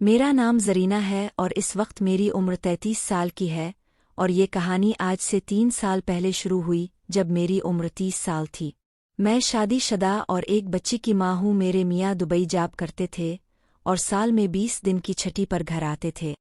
मेरा नाम जरीना है और इस वक्त मेरी उम्र 33 साल की है और ये कहानी आज से 3 साल पहले शुरू हुई जब मेरी उम्र 30 साल थी। मैं शादीशुदा और एक बच्ची की माँ हूँ। मेरे मियाँ दुबई जॉब करते थे और साल में 20 दिन की छुट्टी पर घर आते थे।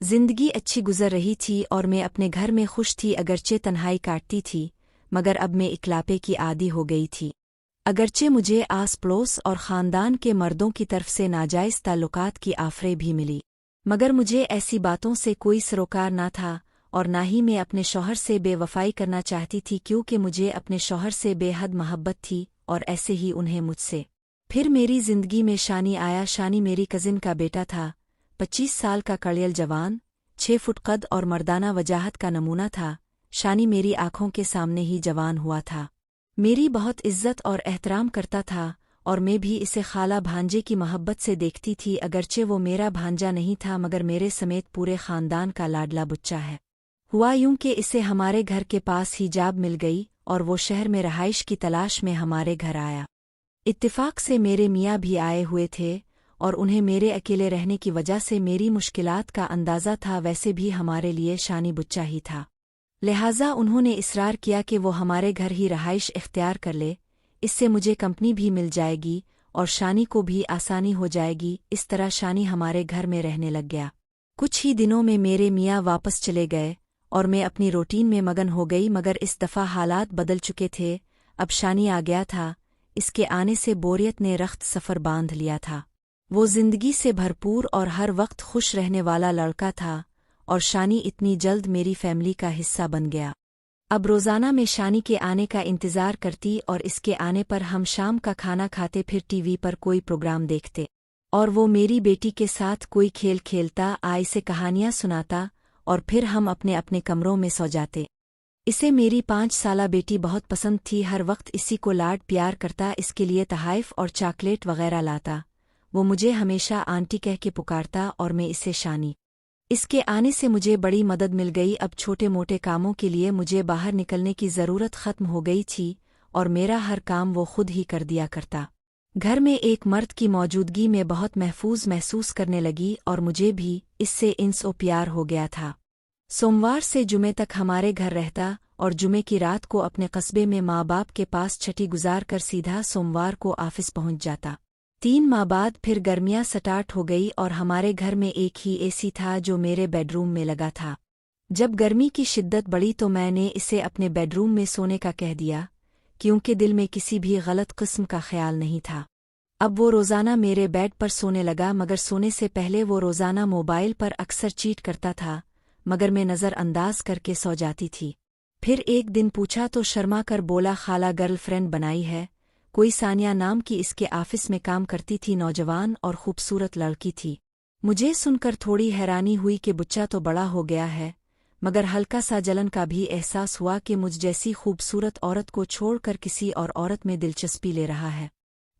जिंदगी अच्छी गुजर रही थी और मैं अपने घर में खुश थी, अगरचे तन्हाई काटती थी मगर अब मैं इकलापे की आदी हो गई थी। अगरचे मुझे आस पड़ोस और ख़ानदान के मर्दों की तरफ से नाजायज़ ताल्लुकात की आफरें भी मिली, मगर मुझे ऐसी बातों से कोई सरोकार ना था और ना ही मैं अपने शौहर से बेवफाई करना चाहती थी, क्योंकि मुझे अपने शौहर से बेहद मोहब्बत थी और ऐसे ही उन्हें मुझसे। फिर मेरी जिंदगी में शानी आया। शानी मेरी कज़िन का बेटा था, 25 साल का कड़ियल जवान, 6 फुट कद और मर्दाना वजाहत का नमूना था। शानी मेरी आंखों के सामने ही जवान हुआ था, मेरी बहुत इज्जत और एहतराम करता था और मैं भी इसे खाला भांजे की मोहब्बत से देखती थी। अगरचे वो मेरा भांजा नहीं था मगर मेरे समेत पूरे खानदान का लाडला बुच्चा है। हुआ यूं कि इसे हमारे घर के पास ही जॉब मिल गई और वो शहर में रहाइश की तलाश में हमारे घर आया। इत्तिफाक से मेरे मियाँ भी आए हुए थे और उन्हें मेरे अकेले रहने की वजह से मेरी मुश्किलात का अंदाज़ा था। वैसे भी हमारे लिए शानी बुच्चा ही था, लिहाजा उन्होंने इसरार किया कि वो हमारे घर ही रहाइश इख्तियार कर ले, इससे मुझे कंपनी भी मिल जाएगी और शानी को भी आसानी हो जाएगी। इस तरह शानी हमारे घर में रहने लग गया। कुछ ही दिनों में मेरे मियाँ वापस चले गए और मैं अपनी रूटीन में मगन हो गई, मगर इस दफ़ा हालात बदल चुके थे। अब शानी आ गया था। इसके आने से बोरियत ने रख्त सफ़र बांध लिया था। वो जिंदगी से भरपूर और हर वक्त खुश रहने वाला लड़का था और शानी इतनी जल्द मेरी फैमिली का हिस्सा बन गया। अब रोज़ाना मैं शानी के आने का इंतज़ार करती और इसके आने पर हम शाम का खाना खाते, फिर टीवी पर कोई प्रोग्राम देखते और वो मेरी बेटी के साथ कोई खेल खेलता, इसे कहानियाँ सुनाता और फिर हम अपने अपने कमरों में सो जाते। इसे मेरी 5 साला बेटी बहुत पसंद थी, हर वक्त इसी को लाड प्यार करता, इसके लिए तहाइफ और चॉकलेट वगैरह लाता। वो मुझे हमेशा आंटी कह के पुकारता और मैं इसे शानी। इसके आने से मुझे बड़ी मदद मिल गई। अब छोटे मोटे कामों के लिए मुझे बाहर निकलने की ज़रूरत ख़त्म हो गई थी और मेरा हर काम वो खुद ही कर दिया करता। घर में एक मर्द की मौजूदगी में बहुत महफूज महसूस करने लगी और मुझे भी इससे इंस प्यार हो गया था। सोमवार से जुमे तक हमारे घर रहता और जुमे की रात को अपने कस्बे में माँ बाप के पास छठी गुजार कर सीधा सोमवार को ऑफिस पहुंच जाता। 3 माह बाद फिर गर्मियाँ स्टार्ट हो गई और हमारे घर में एक ही एसी था जो मेरे बेडरूम में लगा था। जब गर्मी की शिद्दत बढ़ी तो मैंने इसे अपने बेडरूम में सोने का कह दिया, क्योंकि दिल में किसी भी गलत किस्म का ख्याल नहीं था। अब वो रोज़ाना मेरे बेड पर सोने लगा, मगर सोने से पहले वो रोज़ाना मोबाइल पर अक्सर चीट करता था, मगर मैं नज़रअंदाज करके सो जाती थी। फिर एक दिन पूछा तो शर्मा कर बोला, खाला गर्लफ्रेंड बनाई है। कोई सानिया नाम की इसके ऑफिस में काम करती थी, नौजवान और खूबसूरत लड़की थी। मुझे सुनकर थोड़ी हैरानी हुई कि बुच्चा तो बड़ा हो गया है, मगर हल्का सा जलन का भी एहसास हुआ कि मुझ जैसी खूबसूरत औरत को छोड़कर किसी और औरत में दिलचस्पी ले रहा है।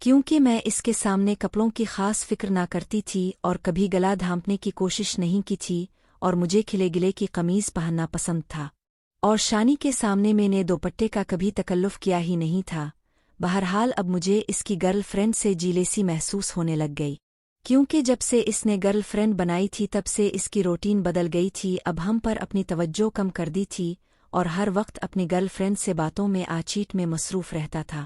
क्योंकि मैं इसके सामने कपड़ों की खास फिक्र ना करती थी और कभी गला धांपने की कोशिश नहीं की थी और मुझे खिले गिले की कमीज पहनना पसंद था और शानी के सामने मैंने दोपट्टे का कभी तकल्लुफ किया ही नहीं था। बहरहाल अब मुझे इसकी गर्लफ्रेंड से जीलेसी महसूस होने लग गई, क्योंकि जब से इसने गर्लफ्रेंड बनाई थी तब से इसकी रूटीन बदल गई थी। अब हम पर अपनी तवज्जो कम कर दी थी और हर वक्त अपनी गर्लफ्रेंड से बातों में आचीट में मसरूफ रहता था।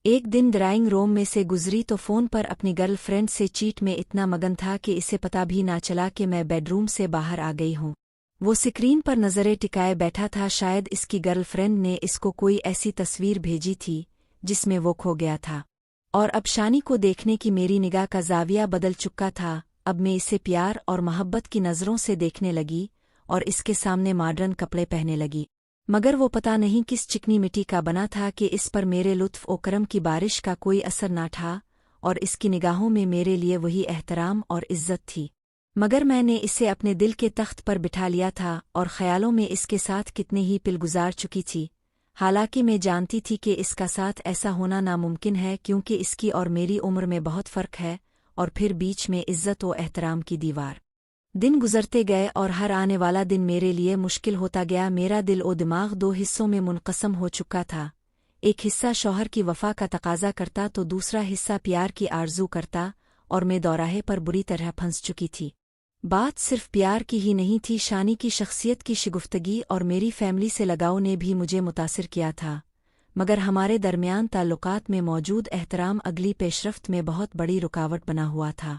एक दिन ड्राइंग रूम में से गुजरी तो फ़ोन पर अपनी गर्लफ्रेंड से चीट में इतना मगन था कि इसे पता भी ना चला कि मैं बेडरूम से बाहर आ गई हूँ। वो स्क्रीन पर नज़रें टिकाए बैठा था। शायद इसकी गर्लफ्रेंड ने इसको कोई ऐसी तस्वीर भेजी थी जिसमें वो खो गया था और अब शानी को देखने की मेरी निगाह का ज़ाविया बदल चुका था। अब मैं इसे प्यार और मोहब्बत की नज़रों से देखने लगी और इसके सामने मॉडर्न कपड़े पहनने लगी, मगर वो पता नहीं किस चिकनी मिट्टी का बना था कि इस पर मेरे लुत्फ़ ओ करम की बारिश का कोई असर ना था और इसकी निगाहों में मेरे लिए वही एहतराम और इज्जत थी। मगर मैंने इसे अपने दिल के तख्त पर बिठा लिया था और ख़यालों में इसके साथ कितने ही पिल गुजार चुकी थी। हालांकि मैं जानती थी कि इसका साथ ऐसा होना नामुमकिन है, क्योंकि इसकी और मेरी उम्र में बहुत फ़र्क है और फिर बीच में इज्जत और एहतराम की दीवार। दिन गुजरते गए और हर आने वाला दिन मेरे लिए मुश्किल होता गया। मेरा दिल और दिमाग 2 हिस्सों में मुनक़सम हो चुका था। एक हिस्सा शौहर की वफ़ा का तकाज़ा करता तो दूसरा हिस्सा प्यार की आरज़ू करता और मैं दौराहे पर बुरी तरह फंस चुकी थी। बात सिर्फ प्यार की ही नहीं थी, शानी की शख्सियत की शिगुफ्तगी और मेरी फैमिली से लगाव ने भी मुझे मुतासिर किया था, मगर हमारे दरमियान ताल्लुकात में मौजूद एहतराम अगली पेशरफ्त में बहुत बड़ी रुकावट बना हुआ था।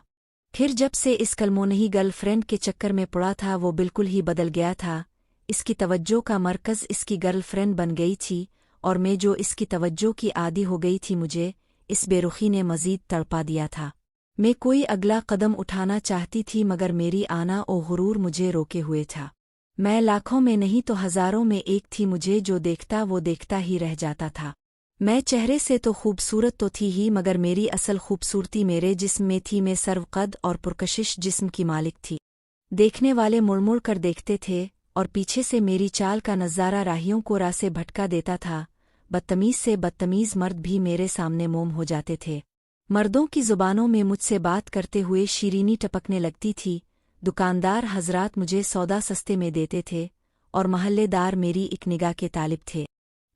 फिर जब से इस कलमोनही गर्लफ्रेंड के चक्कर में पड़ा था वो बिल्कुल ही बदल गया था। इसकी तवज्जो का मरकज़ इसकी गर्लफ्रेंड बन गई थी और मैं जो इसकी तवज्जो की आदी हो गई थी, मुझे इस बेरुखी ने मज़ीद तड़पा दिया था। मैं कोई अगला कदम उठाना चाहती थी मगर मेरी आना और गुरूर मुझे रोके हुए था। मैं लाखों में नहीं तो हज़ारों में एक थी, मुझे जो देखता वो देखता ही रह जाता था। मैं चेहरे से तो खूबसूरत तो थी ही मगर मेरी असल खूबसूरती मेरे जिस्म में थी। मैं सर्वकद और पुरकशिश जिस्म की मालिक थी। देखने वाले मुड़मुड़ कर देखते थे और पीछे से मेरी चाल का नज़ारा राहियों को राह से भटका देता था। बदतमीज़ से बदतमीज़ मर्द भी मेरे सामने मोम हो जाते थे। मर्दों की ज़ुबानों में मुझसे बात करते हुए शीरीनी टपकने लगती थी। दुकानदार हजरात मुझे सौदा सस्ते में देते थे और महल्लेदार मेरी एक निगाह के तालिब थे।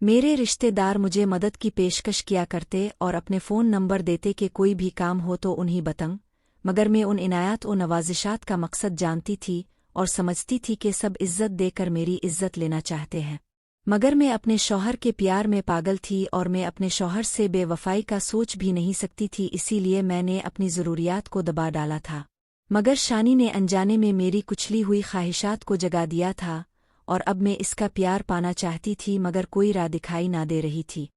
मेरे रिश्तेदार मुझे मदद की पेशकश किया करते और अपने फ़ोन नंबर देते कि कोई भी काम हो तो उन्हीं बताऊं, मगर मैं उन इनायत और नवाजिशात का मकसद जानती थी और समझती थी कि सब इज्जत देकर मेरी इज्जत लेना चाहते हैं। मगर मैं अपने शौहर के प्यार में पागल थी और मैं अपने शौहर से बेवफाई का सोच भी नहीं सकती थी, इसीलिए मैंने अपनी ज़रूरियात को दबा डाला था। मगर शानी ने अनजाने में मेरी कुचली हुई ख्वाहिशात को जगा दिया था और अब मैं इसका प्यार पाना चाहती थी मगर कोई राह दिखाई ना दे रही थी।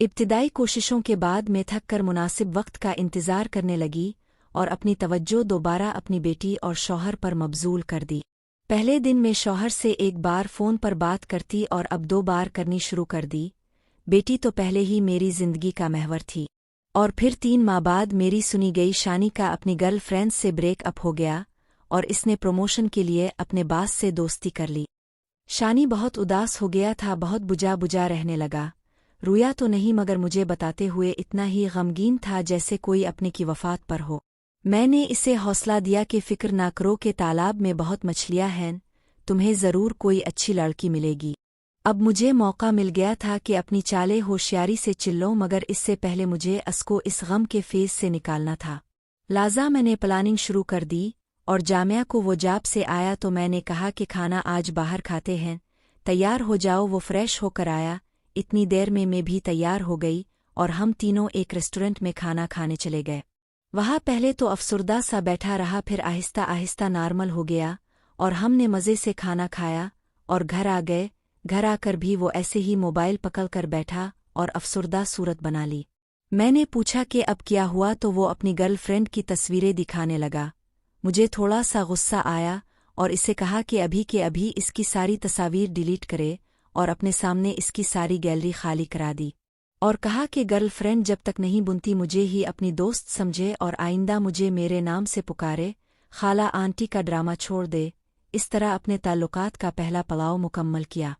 इब्तिदाई कोशिशों के बाद मैं थक कर मुनासिब वक्त का इंतज़ार करने लगी और अपनी तवज्जो दोबारा अपनी बेटी और शौहर पर मबजूल कर दी। पहले दिन मैं शौहर से एक बार फ़ोन पर बात करती और अब 2 बार करनी शुरू कर दी। बेटी तो पहले ही मेरी ज़िंदगी का महवर थी और फिर 3 माह बाद मेरी सुनी गई शानी का अपनी गर्लफ्रेंड से ब्रेकअप हो गया और इसने प्रमोशन के लिए अपने बास से दोस्ती कर ली। शानी बहुत उदास हो गया था, बहुत बुझा बुझा रहने लगा। रोया तो नहीं मगर मुझे बताते हुए इतना ही गमगीन था जैसे कोई अपने की वफ़ात पर हो। मैंने इसे हौसला दिया कि फ़िक्र ना करो कि तालाब में बहुत मछलियाँ हैं, तुम्हें ज़रूर कोई अच्छी लड़की मिलेगी। अब मुझे मौका मिल गया था कि अपनी चाले होशियारी से चिल्लूं, मगर इससे पहले मुझे असको इस गम के फेस से निकालना था। लाज़ा मैंने प्लानिंग शुरू कर दी और जामिया को वो जाब से आया तो मैंने कहा कि खाना आज बाहर खाते हैं, तैयार हो जाओ। वो फ्रेश होकर आया। इतनी देर में मैं भी तैयार हो गई और हम तीनों एक रेस्टोरेंट में खाना खाने चले गए। वहाँ पहले तो अफसुर्दा सा बैठा रहा, फिर आहिस्ता आहिस्ता नॉर्मल हो गया और हमने मज़े से खाना खाया और घर आ गए। घर आकर भी वो ऐसे ही मोबाइल पकड़ कर बैठा और अफसुर्दा सूरत बना ली। मैंने पूछा कि अब क्या हुआ तो वो अपनी गर्लफ्रेंड की तस्वीरें दिखाने लगा। मुझे थोड़ा सा गुस्सा आया और इसे कहा कि अभी के अभी इसकी सारी तस्वीर डिलीट करे और अपने सामने इसकी सारी गैलरी खाली करा दी और कहा कि गर्लफ्रेंड जब तक नहीं बुनती मुझे ही अपनी दोस्त समझे और आइंदा मुझे मेरे नाम से पुकारे। खाला आंटी का ड्रामा छोड़ दे। इस तरह अपने ताल्लुकात का पहला पड़ाव मुकम्मल किया।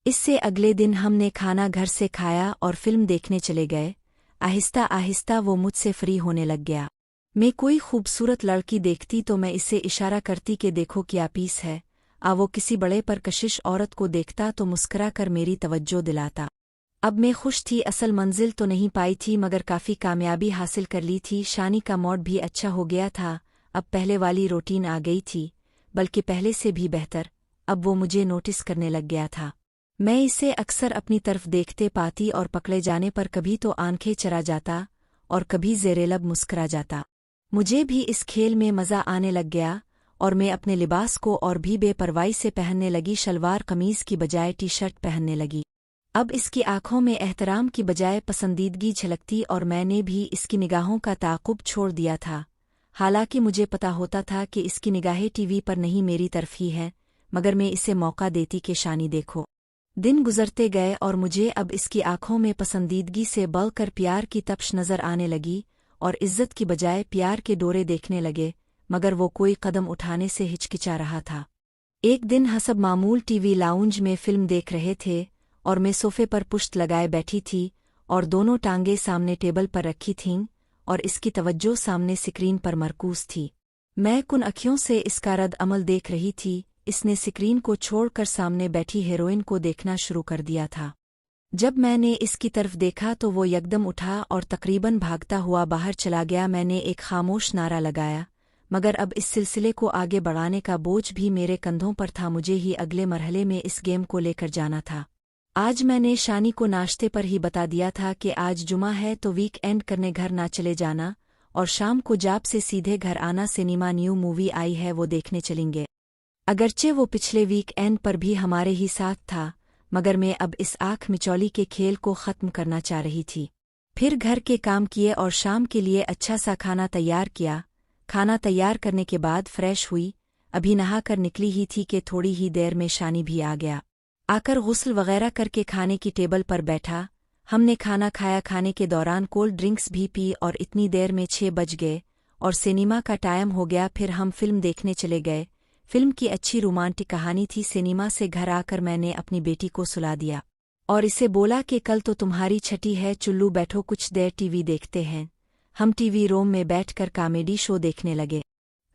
इससे अगले दिन हमने खाना घर से खाया और फिल्म देखने चले गए। आहिस्ता आहिस्ता वो मुझसे फ्री होने लग गया। मैं कोई खूबसूरत लड़की देखती तो मैं इसे इशारा करती कि देखो क्या पीस है। वो किसी बड़े पर कशिश औरत को देखता तो मुस्करा कर मेरी तवज्जो दिलाता। अब मैं खुश थी। असल मंजिल तो नहीं पाई थी मगर काफ़ी कामयाबी हासिल कर ली थी। शानी का मूड भी अच्छा हो गया था। अब पहले वाली रूटीन आ गई थी, बल्कि पहले से भी बेहतर। अब वो मुझे नोटिस करने लग गया था। मैं इसे अक्सर अपनी तरफ देखते पाती और पकड़े जाने पर कभी तो आंखें चरा जाता और कभी ज़ेरेलब मुस्करा जाता। मुझे भी इस खेल में मज़ा आने लग गया और मैं अपने लिबास को और भी बेपरवाही से पहनने लगी। शलवार कमीज़ की बजाय टी शर्ट पहनने लगी। अब इसकी आंखों में एहतराम की बजाय पसंदीदगी झलकती और मैंने भी इसकी निगाहों का ताक़ुब छोड़ दिया था। हालांकि मुझे पता होता था कि इसकी निगाहें टीवी पर नहीं मेरी तरफ ही हैं, मगर मैं इसे मौका देती कि शानी देखो। दिन गुजरते गए और मुझे अब इसकी आंखों में पसंदीदगी से बढ़कर प्यार की तपश नज़र आने लगी और इज्जत की बजाय प्यार के डोरे देखने लगे, मगर वो कोई कदम उठाने से हिचकिचा रहा था। एक दिन हसब मामूल टीवी लाउंज में फिल्म देख रहे थे और मैं सोफे पर पुश्त लगाए बैठी थी और दोनों टांगें सामने टेबल पर रखी थीं और इसकी तवज्जो सामने स्क्रीन पर मरकूज थी। मैं कुन अखियों से इसका रद्द अमल देख रही थी। इसने स्क्रीन को छोड़कर सामने बैठी हीरोइन को देखना शुरू कर दिया था। जब मैंने इसकी तरफ देखा तो वो यकदम उठा और तकरीबन भागता हुआ बाहर चला गया। मैंने एक खामोश नारा लगाया, मगर अब इस सिलसिले को आगे बढ़ाने का बोझ भी मेरे कंधों पर था। मुझे ही अगले मरहले में इस गेम को लेकर जाना था। आज मैंने शानी को नाश्ते पर ही बता दिया था कि आज जुमा है तो वीक एंड करने घर ना चले जाना, और शाम को जॉब से सीधे घर आना। सिनेमा न्यू मूवी आई है, वो देखने चलेंगे। अगरचे वो पिछले वीक एंड पर भी हमारे ही साथ था, मगर मैं अब इस आँख मिचौली के खेल को ख़त्म करना चाह रही थी। फिर घर के काम किए और शाम के लिए अच्छा सा खाना तैयार किया। खाना तैयार करने के बाद फ्रेश हुई, अभी नहा कर निकली ही थी कि थोड़ी ही देर में शानी भी आ गया। आकर गुस्ल वगैरह करके खाने की टेबल पर बैठा। हमने खाना खाया। खाने के दौरान कोल्ड ड्रिंक्स भी पी और इतनी देर में 6 बज गए और सिनेमा का टाइम हो गया। फिर हम फिल्म देखने चले गए। फिल्म की अच्छी रोमांटिक कहानी थी। सिनेमा से घर आकर मैंने अपनी बेटी को सुला दिया और इसे बोला कि कल तो तुम्हारी छठी है, चुल्लू बैठो कुछ देर टीवी देखते हैं। हम टीवी रूम में बैठकर कॉमेडी शो देखने लगे।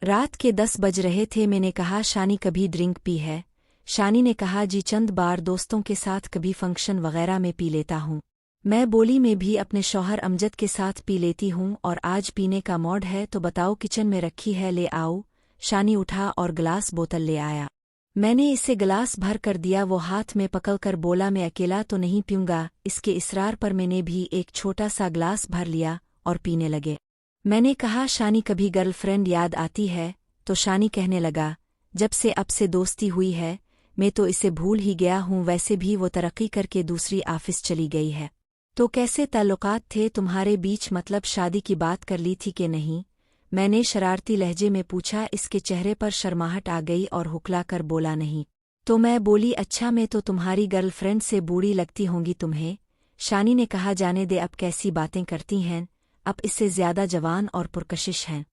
रात के 10 बज रहे थे। मैंने कहा, शानी कभी ड्रिंक पी है? शानी ने कहा, जी चंद बार दोस्तों के साथ, कभी फंक्शन वगैरह में पी लेता हूँ। मैं बोली, मैं भी अपने शौहर अमजद के साथ पी लेती हूँ और आज पीने का मूड है तो बताओ, किचन में रखी है, ले आओ। शानी उठा और गिलास बोतल ले आया। मैंने इसे गिलास भर कर दिया। वो हाथ में पकड़कर बोला, मैं अकेला तो नहीं पीऊंगा। इसके इसरार पर मैंने भी एक छोटा सा गिलास भर लिया और पीने लगे। मैंने कहा, शानी कभी गर्लफ्रेंड याद आती है? तो शानी कहने लगा, जब से अब से दोस्ती हुई है मैं तो इसे भूल ही गया हूँ। वैसे भी वो तरक्की करके दूसरी ऑफिस चली गई है। तो कैसे ताल्लुकात थे तुम्हारे बीच, मतलब शादी की बात कर ली थी कि नहीं? मैंने शरारती लहजे में पूछा। इसके चेहरे पर शर्माहट आ गई और हुक्लाकर बोला, नहीं। तो मैं बोली, अच्छा मैं तो तुम्हारी गर्लफ्रेंड से बूढ़ी लगती होंगी तुम्हें। शानी ने कहा, जाने दे, अब कैसी बातें करती हैं, अब इससे ज्यादा जवान और पुरकशिश हैं।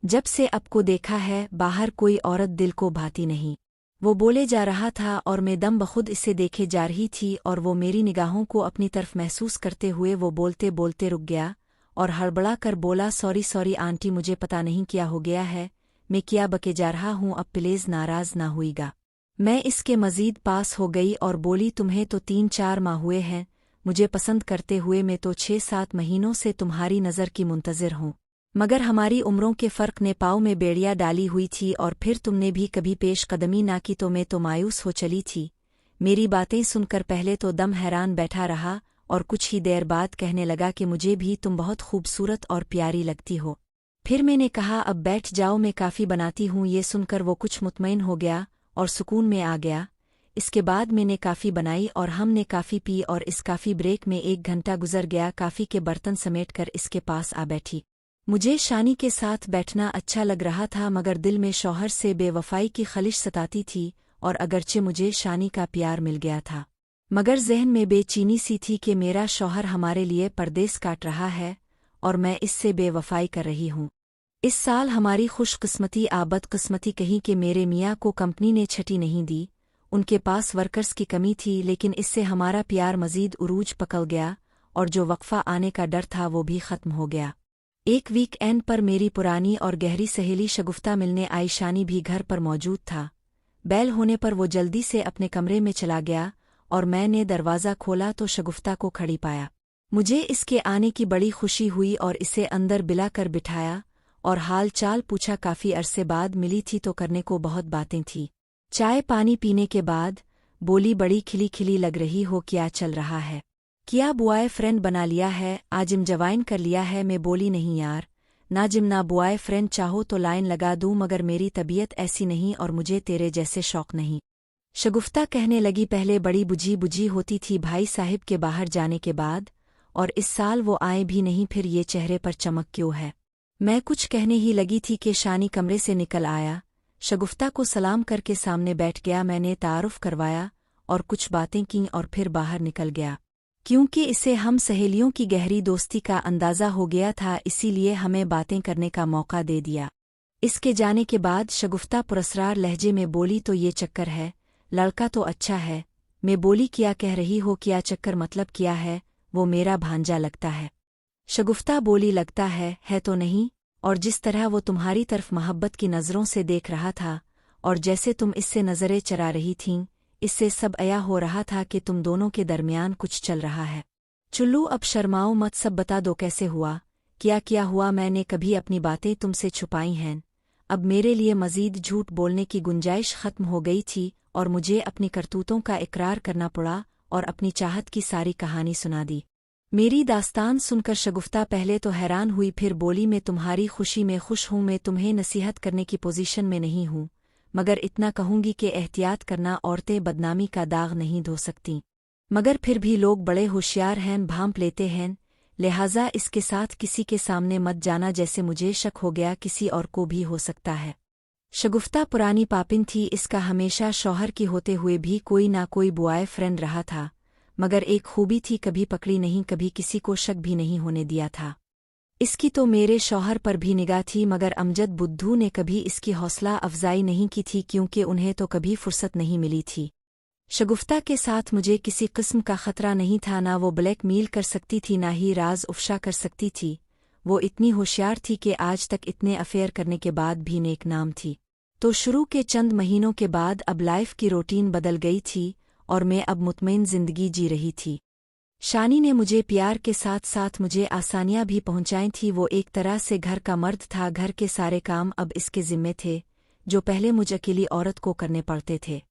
जब से अब को देखा है बाहर कोई औरत दिल को भाती नहीं। वो बोले जा रहा था और मैं दम बखुद इसे देखे जा रही थी और वो मेरी निगाहों को अपनी तरफ महसूस करते हुए वो बोलते बोलते रुक गया और हड़बड़ा कर बोला, सॉरी सॉरी आंटी, मुझे पता नहीं क्या हो गया है, मैं क्या बके जा रहा हूँ, अब प्लीज नाराज ना हुईगा। मैं इसके मजीद पास हो गई और बोली, तुम्हें तो 3-4 माह हुए हैं मुझे पसंद करते हुए, मैं तो 6-7 महीनों से तुम्हारी नज़र की मुंतज़िर हूँ, मगर हमारी उम्रों के फ़र्क ने पाँव में बेड़ियाँ डाली हुई थी और फिर तुमने भी कभी पेश कदमी ना की तो मैं तो मायूस हो चली थी। मेरी बातें सुनकर पहले तो दम हैरान बैठा रहा और कुछ ही देर बाद कहने लगा कि मुझे भी तुम बहुत खूबसूरत और प्यारी लगती हो। फिर मैंने कहा, अब बैठ जाओ, मैं काफ़ी बनाती हूँ। ये सुनकर वो कुछ मुतमईन हो गया और सुकून में आ गया। इसके बाद मैंने काफ़ी बनाई और हमने काफ़ी पी और इस काफ़ी ब्रेक में 1 घंटा गुजर गया। काफ़ी के बर्तन समेटकर इसके पास आ बैठी। मुझे शानी के साथ बैठना अच्छा लग रहा था, मगर दिल में शौहर से बेवफाई की खलिश सताती थी और अगरचे मुझे शानी का प्यार मिल गया था, मगर जहन में बेचैनी सी थी कि मेरा शौहर हमारे लिए परदेस काट रहा है और मैं इससे बेवफाई कर रही हूँ। इस साल हमारी खुशकिस्मती बदकिस्मती कहीं कि मेरे मियाँ को कंपनी ने छठी नहीं दी। उनके पास वर्कर्स की कमी थी, लेकिन इससे हमारा प्यार मजीद उरूज पकड़ गया और जो वक्फा आने का डर था वो भी ख़त्म हो गया। एक वीक एंड पर मेरी पुरानी और गहरी सहेली शगुफ्ता मिलने आई। शानी भी घर पर मौजूद था। बैल होने पर वो जल्दी से अपने कमरे में चला गया और मैंने दरवाज़ा खोला तो शगुफ्ता को खड़ी पाया। मुझे इसके आने की बड़ी खुशी हुई और इसे अंदर बिलाकर बिठाया और हाल चाल पूछा। काफ़ी अरसे बाद मिली थी तो करने को बहुत बातें थी। चाय पानी पीने के बाद बोली, बड़ी खिली खिली लग रही हो, क्या चल रहा है? क्या बॉय फ्रेंड बना लिया है? आजिम जवाइन कर लिया है? मैं बोली, नहीं यार, ना जिम ना बॉय फ्रेंड, चाहो तो लाइन लगा दूं, मगर मेरी तबीयत ऐसी नहीं और मुझे तेरे जैसे शौक नहीं। शगुफ्ता कहने लगी, पहले बड़ी बुझी बुझी होती थी भाई साहिब के बाहर जाने के बाद, और इस साल वो आए भी नहीं, फिर ये चेहरे पर चमक क्यों है? मैं कुछ कहने ही लगी थी कि शानी कमरे से निकल आया। शगुफ्ता को सलाम करके सामने बैठ गया। मैंने तारुफ करवाया और कुछ बातें की और फिर बाहर निकल गया। क्योंकि इसे हम सहेलियों की गहरी दोस्ती का अंदाज़ा हो गया था, इसीलिए हमें बातें करने का मौका दे दिया। इसके जाने के बाद शगुफ्ता पुरस्रार लहजे में बोली, तो ये चक्कर है, लड़का तो अच्छा है। मैं बोली, क्या कह रही हो? क्या चक्कर मतलब क्या है? वो मेरा भांजा लगता है। शगुफ्ता बोली, लगता है तो नहीं, और जिस तरह वो तुम्हारी तरफ मोहब्बत की नज़रों से देख रहा था और जैसे तुम इससे नज़रें चरा रही थीं, इससे सब अया हो रहा था कि तुम दोनों के दरमियान कुछ चल रहा है। चुल्लू अब शर्माओ मत, सब बता दो कैसे हुआ, क्या हुआ। मैंने कभी अपनी बातें तुमसे छुपाई हैं? अब मेरे लिए मजीद झूठ बोलने की गुंजाइश खत्म हो गई थी और मुझे अपनी करतूतों का इकरार करना पड़ा और अपनी चाहत की सारी कहानी सुना दी। मेरी दास्तान सुनकर शगुफ्ता पहले तो हैरान हुई, फिर बोली मैं तुम्हारी खुशी में खुश हूँ, मैं तुम्हें नसीहत करने की पोजीशन में नहीं हूँ, मगर इतना कहूँगी कि एहतियात करना, औरतें बदनामी का दाग नहीं धो सकतीं, मगर फिर भी लोग बड़े होशियार हैं, भांप लेते हैं, लिहाजा इसके साथ किसी के सामने मत जाना, जैसे मुझे शक हो गया किसी और को भी हो सकता है। शगुफ्ता पुरानी पापिन थी, इसका हमेशा शौहर की होते हुए भी कोई ना कोई बॉय फ्रेंड रहा था, मगर एक खूबी थी, कभी पकड़ी नहीं, कभी किसी को शक भी नहीं होने दिया था। इसकी तो मेरे शौहर पर भी निगाह थी, मगर अमजद बुद्धू ने कभी इसकी हौसला अफजाई नहीं की थी, क्योंकि उन्हें तो कभी फुर्सत नहीं मिली थी। शगुफ्ता के साथ मुझे किसी किस्म का खतरा नहीं था, ना वो ब्लैक मेल कर सकती थी, ना ही राज उफशा कर सकती थी। वो इतनी होशियार थी कि आज तक इतने अफेयर करने के बाद भी नेक नाम थी। तो शुरू के चंद महीनों के बाद अब लाइफ की रूटीन बदल गई थी और मैं अब मुतमईन जिंदगी जी रही थी। शानी ने मुझे प्यार के साथ साथ मुझे आसानियां भी पहुंचाई थी। वो एक तरह से घर का मर्द था, घर के सारे काम अब इसके जिम्मे थे, जो पहले मुझ अकेली औरत को करने पड़ते थे।